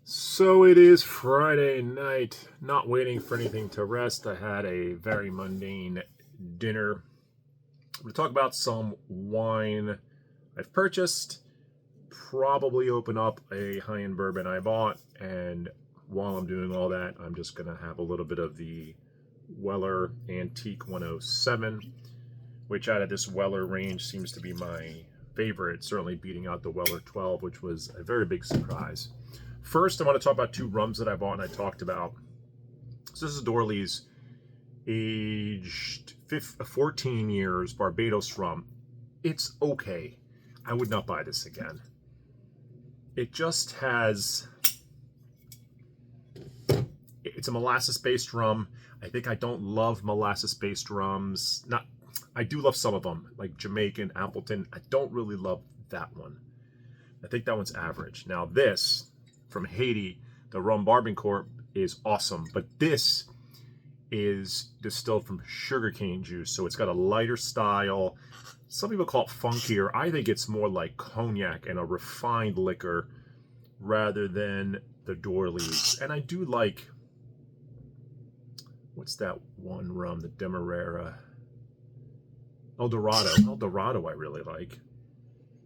So it is Friday night, not waiting for anything to rest. I had a very mundane dinner. I'm going to talk about some wine I've purchased, probably open up a high end bourbon I bought, and while I'm doing all that, I'm just going to have a little bit of the Weller Antique 107, which out of this Weller range seems to be my favorite, certainly beating out the Weller 12, which was a very big surprise. First, I want to talk about two rums that I bought and I talked about. So this is Dorley's aged 14 years Barbados rum. It's okay. I would not buy this again. It just has... It's a molasses-based rum. I think I don't love molasses-based rums. I do love some of them, like Jamaican, Appleton. I don't really love that one. I think that one's average. Now this, from Haiti, the Rum Barbancourt, is awesome. But this is distilled from sugarcane juice, so it's got a lighter style. Some people call it funkier. I think it's more like cognac and a refined liquor rather than the Dorleys. And I do like, what's that one rum, the Demerara? El Dorado I really like.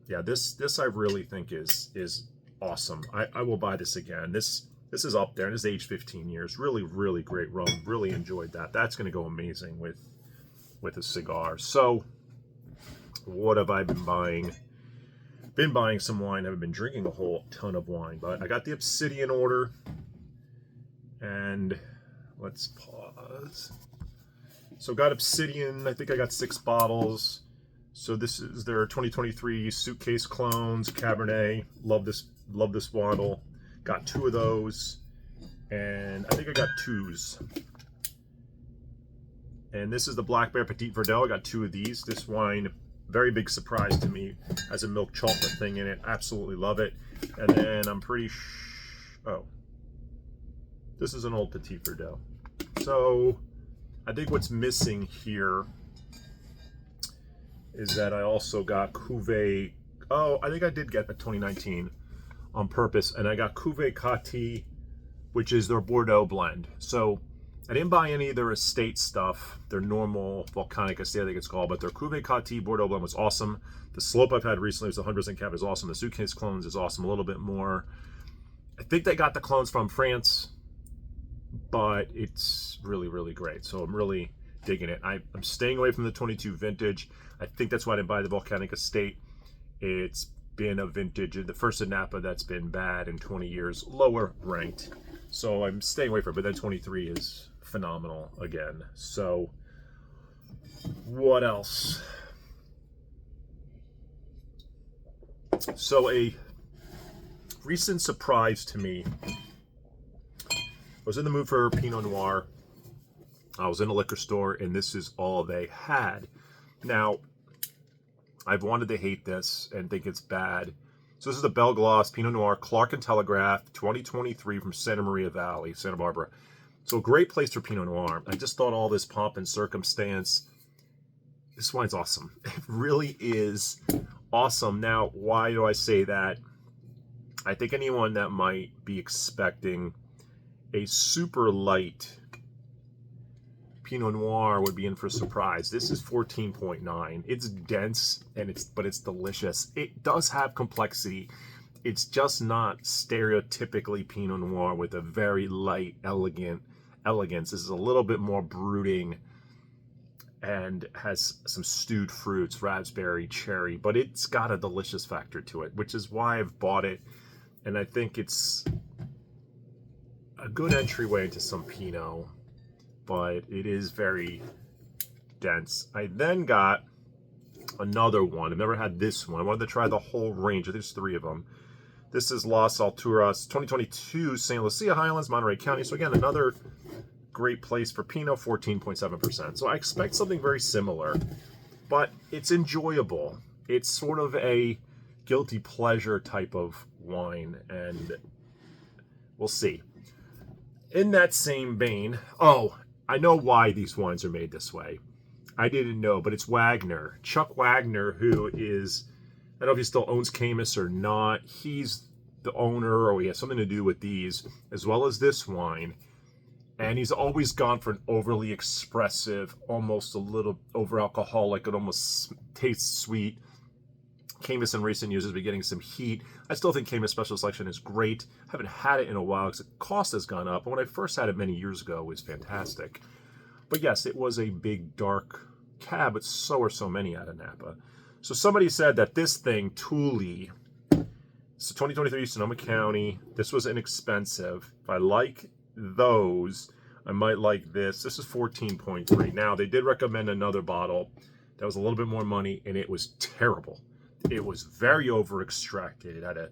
Yeah, this I really think is awesome. I will buy this again. This is up there, and this is aged 15 years. Really, really great rum. Really enjoyed that. That's going to go amazing with a cigar. So, what have I been buying? Been buying some wine. I haven't been drinking a whole ton of wine, but I got the Obsidian order, and let's pause. So got Obsidian. I think I got 6 bottles. So this is their 2023 Suitcase Clones Cabernet. Love this bottle. Got 2 of those, and I think I got 2s. And this is the Black Bear Petit Verdot. I got 2 of these. This wine, very big surprise to me, has a milk chocolate thing in it. Absolutely love it. And then I'm pretty this is an old Petit Verdot. So I think what's missing here is that I also got Cuvée. Oh, I think I did get the 2019 on purpose, and I got Cuvée Cati, which is their Bordeaux blend. So I didn't buy any of their estate stuff, their normal Volcanic Estate, I think it's called, but their Cuvée Cati Bordeaux blend was awesome. The Slope I've had recently was 100% Cab is awesome. The Suitcase Clones is awesome, a little bit more. I think they got the clones from France, but it's really, really great. So I'm really digging it. I'm staying away from the 22 vintage. I think that's why I didn't buy the Volcanic Estate. It's been a vintage, the first in Napa that's been bad in 20 years, lower ranked. So I'm staying away from it, but then 23 is phenomenal again. So what else? So a recent surprise to me. I was in the mood for Pinot Noir. I was in a liquor store, and this is all they had. Now, I've wanted to hate this and think it's bad. So this is the Belglas Pinot Noir Clark and Telegraph 2023 from Santa Maria Valley, Santa Barbara. So a great place for Pinot Noir. I just thought all this pomp and circumstance. This wine's awesome. It really is awesome. Now, why do I say that? I think anyone that might be expecting a super light Pinot Noir would be in for a surprise. This is 14.9. It's dense but it's delicious. It does have complexity. It's just not stereotypically Pinot Noir with a very light, elegance. This is a little bit more brooding and has some stewed fruits, raspberry, cherry, but it's got a delicious factor to it, which is why I've bought it. And I think it's a good entryway into some Pinot, but it is very dense. I then got another one. I've never had this one. I wanted to try the whole range. There's 3 of them. This is Las Alturas 2022 St. Lucia Highlands, Monterey County. So again, another great place for Pinot, 14.7%. So I expect something very similar, but it's enjoyable. It's sort of a guilty pleasure type of wine, and we'll see. In that same vein, I know why these wines are made this way. I didn't know, but it's Wagner. Chuck Wagner, who is, I don't know if he still owns Caymus or not. He's the owner, or he has something to do with these, as well as this wine. And he's always gone for an overly expressive, almost a little over alcoholic. It almost tastes sweet. Caymus in recent years has been getting some heat. I still think Caymus Special Selection is great. I haven't had it in a while because the cost has gone up. But when I first had it many years ago, it was fantastic. But yes, it was a big, dark cab, but so are so many out of Napa. So somebody said that this thing, Thule, it's a 2023 Sonoma County. This was inexpensive. If I like those, I might like this. This is 14.3. Now, they did recommend another bottle that was a little bit more money, and it was terrible. It was very over extracted. It had a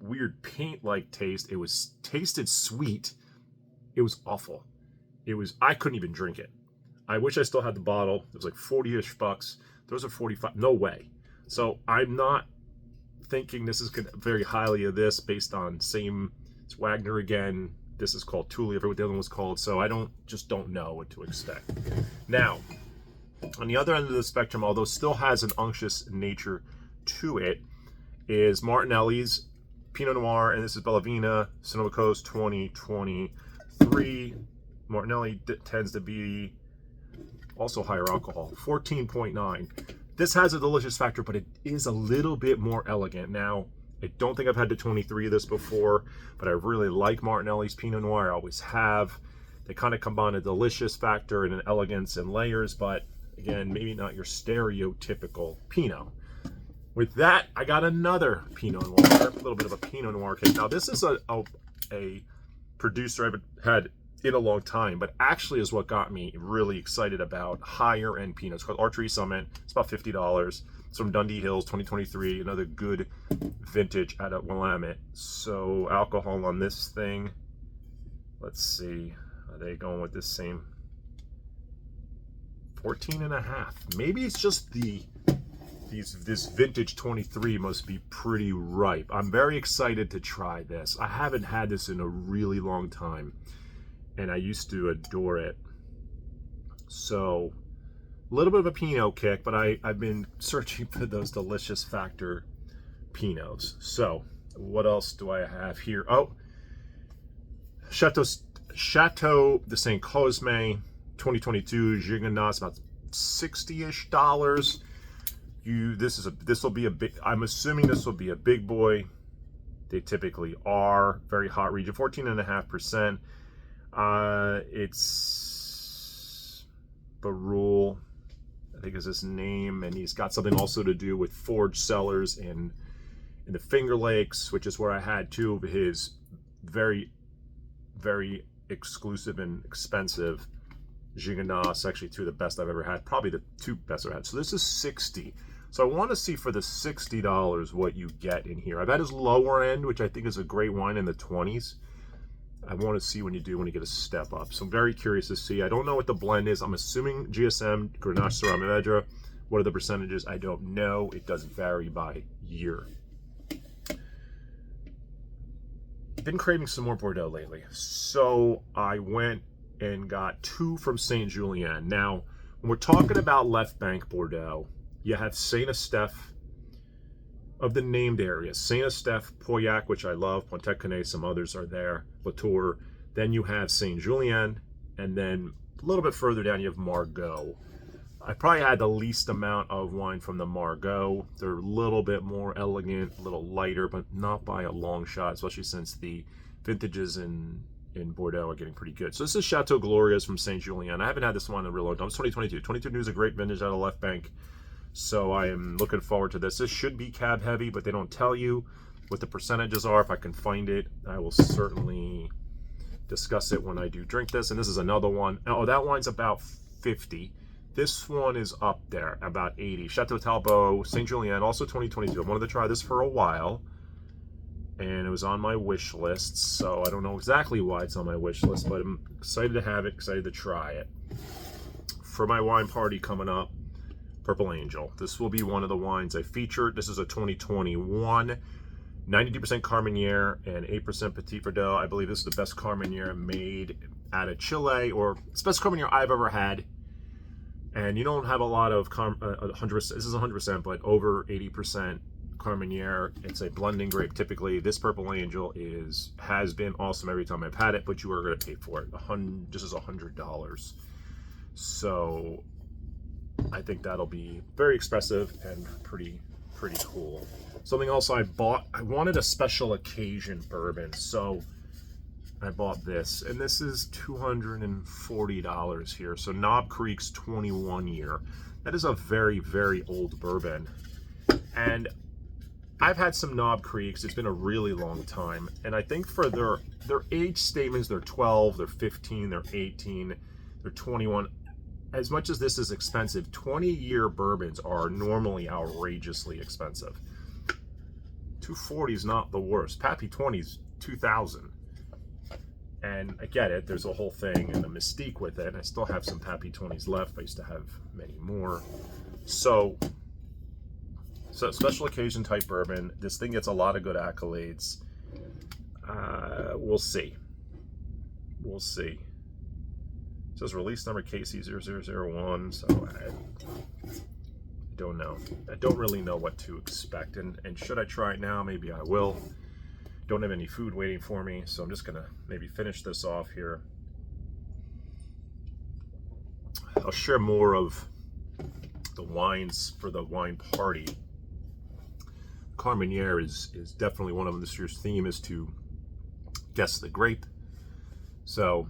weird paint-like taste. It was tasted sweet. It was awful. I couldn't even drink it. I wish I still had the bottle. It was like 40-ish bucks. Those are 45. No way. So I'm not thinking this is very highly of this based on it's Wagner again. This is called Thule. I forget what the other one was called. So I just don't know what to expect. Now, on the other end of the spectrum, although still has an unctuous nature to it, is Martinelli's Pinot Noir, and this is Bellavina Sonoma Coast 2023. Martinelli tends to be also higher alcohol, 14.9. This has a delicious factor, but it is a little bit more elegant. Now, I don't think I've had the 23 of this before, but I really like Martinelli's Pinot Noir. I always have. They kind of combine a delicious factor and an elegance and layers, but again, maybe not your stereotypical Pinot. With that, I got another Pinot Noir, a little bit of a Pinot Noir cake. Now, this is a producer I haven't had in a long time, but actually is what got me really excited about higher end Pinot. It's called Archery Summit. It's about $50. It's from Dundee Hills, 2023. Another good vintage out of Willamette. So alcohol on this thing. Let's see. Are they going with this same 14.5? Maybe it's just this vintage 23 must be pretty ripe. I'm very excited to try this. I haven't had this in a really long time, and I used to adore it. So a little bit of a Pinot kick, but I've been searching for those delicious factor Pinots. So what else do I have here? Oh, Chateau de Saint Cosme 2022 Gigondas, about $60-ish. This will be a big, I'm assuming this will be a big boy. They typically are. Very hot region, 14.5%. It's Barul, I think is his name, and he's got something also to do with forage cellars in the Finger Lakes, which is where I had two of his very, very exclusive and expensive Gigondas, actually two of the best I've ever had, probably the two best I've had. So this is 60. So I want to see for the $60 what you get in here. I've had his lower end, which I think is a great wine, in the 20s. I want to see when you get a step up. So I'm very curious to see. I don't know what the blend is. I'm assuming GSM, Grenache, Syrah, Mourvedre. What are the percentages? I don't know. It does vary by year. Been craving some more Bordeaux lately. So I went and got two from Saint Julien. Now, when we're talking about left bank Bordeaux, you have Saint Estèphe of the named areas. Saint Estèphe, Pauillac, which I love, Pontet-Canet, some others are there, Latour. Then you have Saint Julien, and then a little bit further down you have Margaux. I probably had the least amount of wine from the Margaux. They're a little bit more elegant, a little lighter, but not by a long shot, especially since the vintages in Bordeaux are getting pretty good. So this is Chateau Glorieux from Saint Julien. I haven't had this one in a real long time. It's 2022. 2022 is a great vintage out of left bank. So I am looking forward to this. This should be cab heavy, but they don't tell you what the percentages are. If I can find it, I will certainly discuss it when I do drink this. And this is another one. Oh, that wine's about 50. This one is up there, about 80. Chateau Talbot, Saint Julien, also 2022. I wanted to try this for a while, and it was on my wish list. So I don't know exactly why it's on my wish list, but I'm excited to have it, excited to try it. For my wine party coming up, Purple Angel. This will be one of the wines I featured. This is a 2021, 92% Carmenere and 8% Petit Verdot. I believe this is the best Carmenere made out of Chile, or it's the best Carmenere I've ever had. And you don't have a lot of 100%. This is 100%, but over 80% Carmenere. It's a blending grape. Typically, this Purple Angel has been awesome every time I've had it, but you are going to pay for it. This is $100. So I think that'll be very expressive and pretty cool. Something else I bought, I wanted a special occasion bourbon, so I bought this, and this is $240 here. So Knob Creek's 21 year. That is a very, very old bourbon. And I've had some Knob Creeks. It's been a really long time. And I think for their age statements, they're 12, they're 15, they're 18, they're 21. As much as this is expensive, 20-year bourbons are normally outrageously expensive. 240 is not the worst. Pappy 20 is 2,000. And I get it, there's a whole thing and the mystique with it. And I still have some Pappy 20s left. I used to have many more. So special occasion type bourbon. This thing gets a lot of good accolades. We'll see. We'll see. It says release number KC0001, so I don't know. I don't really know what to expect. And should I try it now? Maybe I will. Don't have any food waiting for me, so I'm just gonna maybe finish this off here. I'll share more of the wines for the wine party. Carmenere is definitely one of them. This year's theme is to guess the grape. So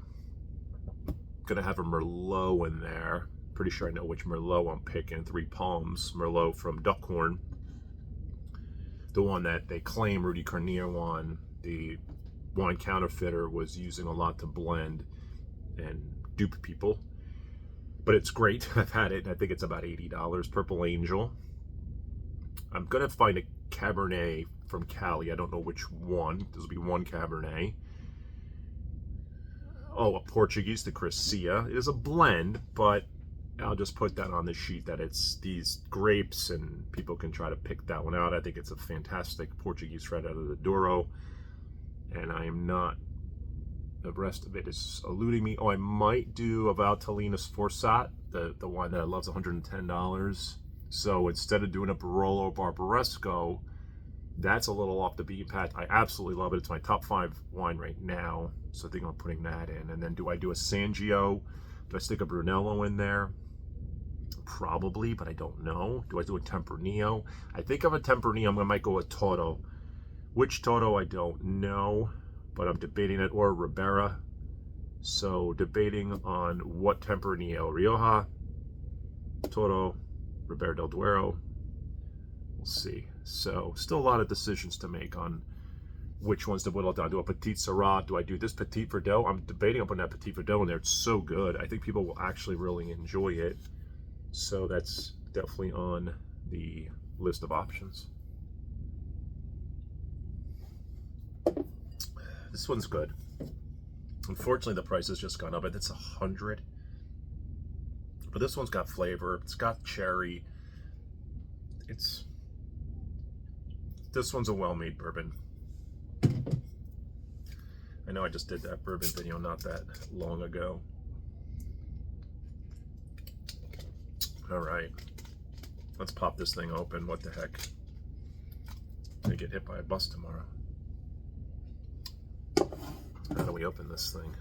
gonna have a Merlot in there. Pretty sure I know which Merlot I'm picking. Three Palms Merlot from Duckhorn. The one that they claim Rudy Carnier won, the wine counterfeiter, was using a lot to blend and dupe people. But it's great. I've had it, and I think it's about $80. Purple Angel. I'm going to find a Cabernet from Cali. I don't know which one. This will be one Cabernet. Oh, a Portuguese, the Crescia. It is a blend, but I'll just put that on the sheet that it's these grapes and people can try to pick that one out. I think it's a fantastic Portuguese right out of the Douro. And I am not, the rest of it is eluding me. Oh, I might do a Valtellina Sforzat, the one that I love, $110. So instead of doing a Barolo Barbaresco, that's a little off the beaten path. I absolutely love it. It's my top 5 wine right now. So I think I'm putting that in. And then do I do a Sangio? Do I stick a Brunello in there? Probably, but I don't know. Do I do a Tempranillo? I think of a Tempranillo. I might go with Toro. Which Toro, I don't know, but I'm debating it, or Ribera. So debating on what Tempranillo. Rioja, Toro, Ribera del Duero. We'll see. So still a lot of decisions to make on which ones to whittle down. Do a Petit Syrah? Do I do this Petit Verdot? I'm debating on putting that Petit Verdot in there. It's so good. I think people will actually really enjoy it. So that's definitely on the list of options. This one's good. Unfortunately, the price has just gone up. It's $100. But this one's got flavor. It's got cherry. This one's a well-made bourbon. I know I just did that bourbon video not that long ago. All right, let's pop this thing open. What the heck? I'm gonna get hit by a bus tomorrow. How do we open this thing?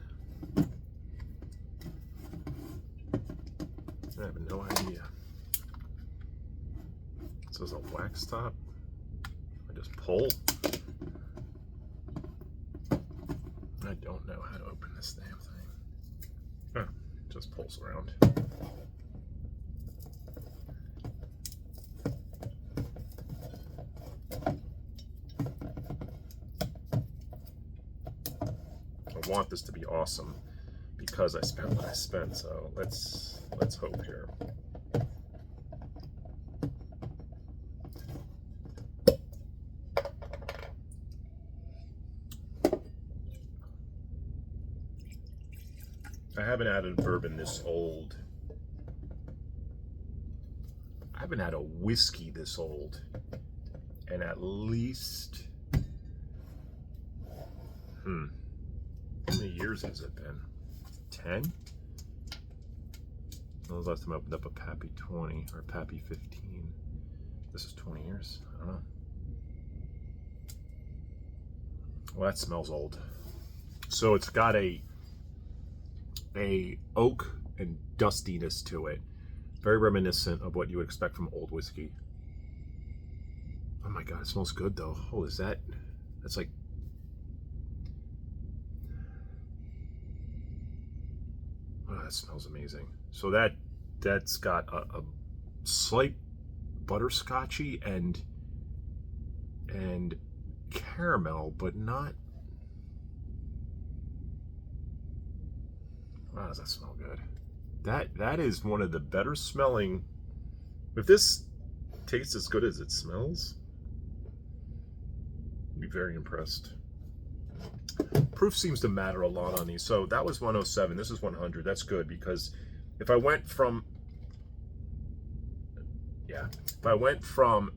I have no idea. This is a wax top. I just pull. I don't know how to open this damn thing. Oh, it just pulls around. I want this to be awesome because I spent what I spent, so let's hope here. I haven't had a bourbon this old. I haven't had a whiskey this old. And at least, how many years has it been? 10? When was the last time I opened up a Pappy 20 or Pappy 15? This is 20 years. I don't know. Well, that smells old. So it's got a oak and dustiness to it. Very reminiscent of what you would expect from old whiskey. Oh my God, it smells good though. Oh, is that? That's like. Oh, that smells amazing. So that's got a slight butterscotchy and caramel, but not. Wow, does that smell good? That is one of the better smelling. If this tastes as good as it smells, I'd be very impressed. Proof seems to matter a lot on these. So that was 107. This is 100. That's good because if I went from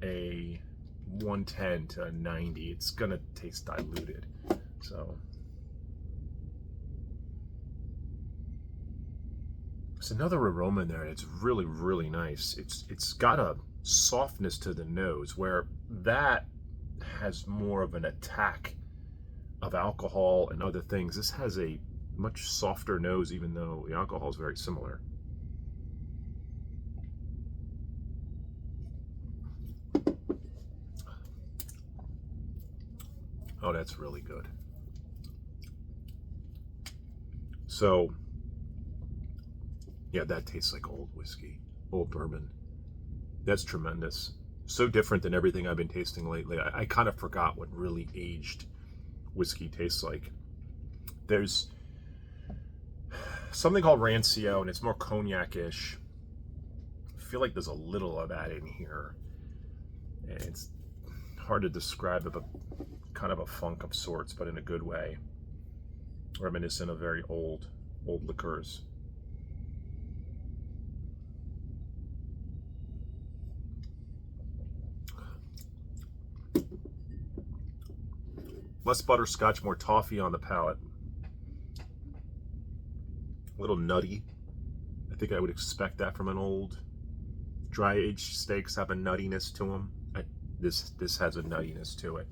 a 110 to a 90, it's gonna taste diluted. So there's another aroma in there. It's really, really nice. It's got a softness to the nose where that has more of an attack of alcohol and other things. This has a much softer nose, even though the alcohol is very similar. Oh, that's really good. So, yeah, that tastes like old whiskey, old bourbon. That's tremendous. So different than everything I've been tasting lately. I kind of forgot what really aged whiskey tastes like. There's something called Rancio, and it's more cognac-ish. I feel like there's a little of that in here. And it's hard to describe it, but kind of a funk of sorts, but in a good way. Reminiscent of very old liqueurs. Less butterscotch, more toffee on the palate. A little nutty. I think I would expect that from an old dry aged steaks. Have a nuttiness to them. This has a nuttiness to it.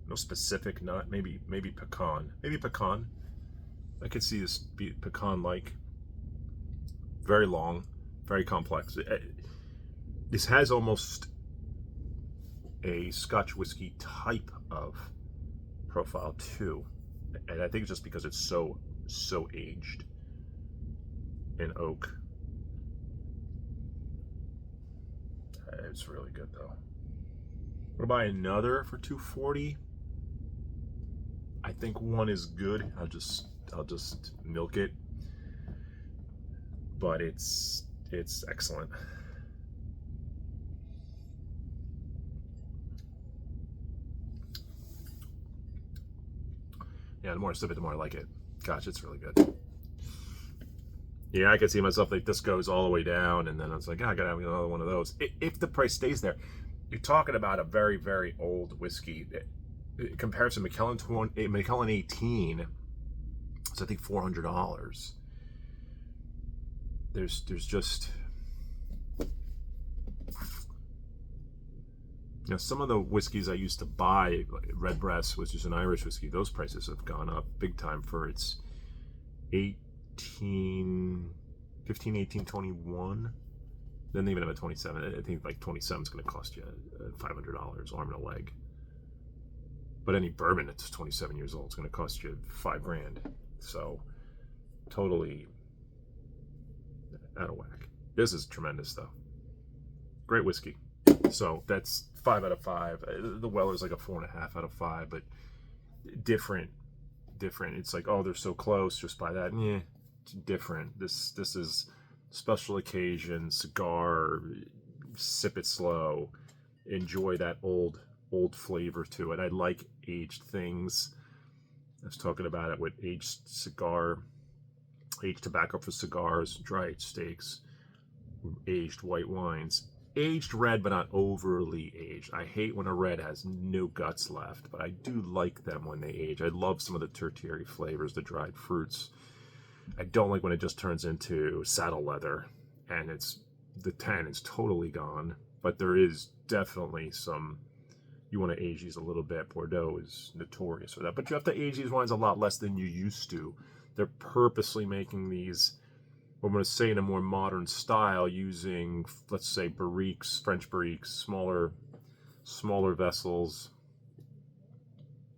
No specific nut. Maybe pecan. Maybe pecan. I could see this be pecan-like. Very long, very complex. This has almost a Scotch whiskey type of profile too, and I think it's just because it's so aged in oak. It's really good though. I'm gonna buy another for $240. I think one is good. I'll just milk it, but it's excellent. Yeah, the more I sip it, the more I like it. Gosh, it's really good. Yeah, I can see myself like this goes all the way down, and then I was like, I gotta have another one of those. If the price stays there, you're talking about a very, very old whiskey. Compared to Macallan 18, it's I think $400. There's just, some of the whiskeys I used to buy, like Redbreast, which is an Irish whiskey, those prices have gone up big time for its 15, 18, 21. Then they even have a 27. I think like 27 is going to cost you $500, arm and a leg. But any bourbon that's 27 years old is going to cost you $5,000. So totally out of whack. This is tremendous though. Great whiskey. So that's 5 out of 5. The Weller's like a 4.5 out of 5, but different. It's like, oh, they're so close, just by that. Yeah, it's different. This is special occasion, cigar, sip it slow, enjoy that old flavor to it. I like aged things. I was talking about it with aged tobacco for cigars, dry aged steaks, aged white wines. Aged red, but not overly aged. I hate when a red has no guts left, but I do like them when they age. I love some of the tertiary flavors, the dried fruits. I don't like when it just turns into saddle leather and the tan is totally gone, but there is definitely some you want to age these a little bit. Bordeaux is notorious for that. But you have to age these wines a lot less than you used to. They're purposely making these, I'm going to say, in a more modern style, using, let's say, barriques, French barriques, smaller vessels.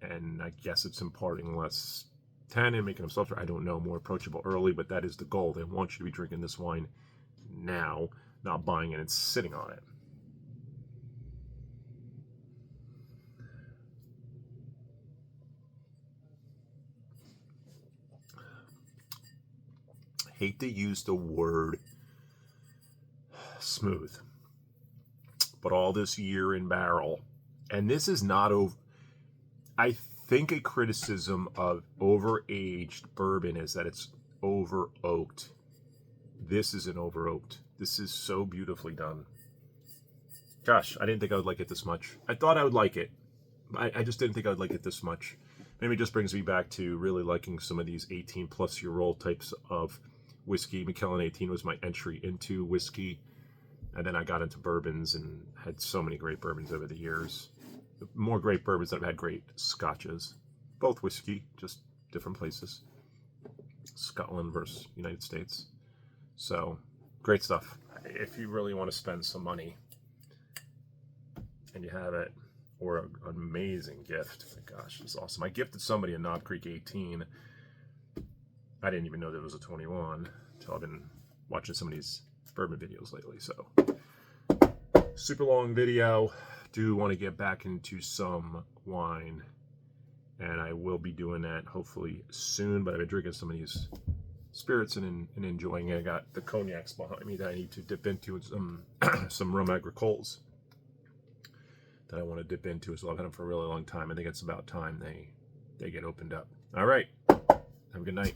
And I guess it's imparting less tannin, making them softer. I don't know, more approachable early, but that is the goal. They want you to be drinking this wine now, not buying it and sitting on it. Hate to use the word smooth, but all this year in barrel, and this is not over. I think a criticism of over-aged bourbon is that it's over-oaked. This isn't over-oaked. This is so beautifully done. Gosh, I didn't think I would like it this much. I thought I would like it. I just didn't think I would like it this much. Maybe it just brings me back to really liking some of these 18-plus-year-old types of whiskey. Macallan 18 was my entry into whiskey. And then I got into bourbons and had so many great bourbons over the years. More great bourbons than I've had great scotches. Both whiskey, just different places. Scotland versus United States. So, great stuff. If you really want to spend some money and you have it, or an amazing gift. My gosh, it's awesome. I gifted somebody a Knob Creek 18. I didn't even know there was a 21 until I've been watching some of these bourbon videos lately. So, super long video. Do want to get back into some wine, and I will be doing that hopefully soon. But I've been drinking some of these spirits and enjoying it. I got the cognacs behind me that I need to dip into, and some Rhum Agricoles that I want to dip into. So I've had them for a really long time. I think it's about time they get opened up. All right, have a good night.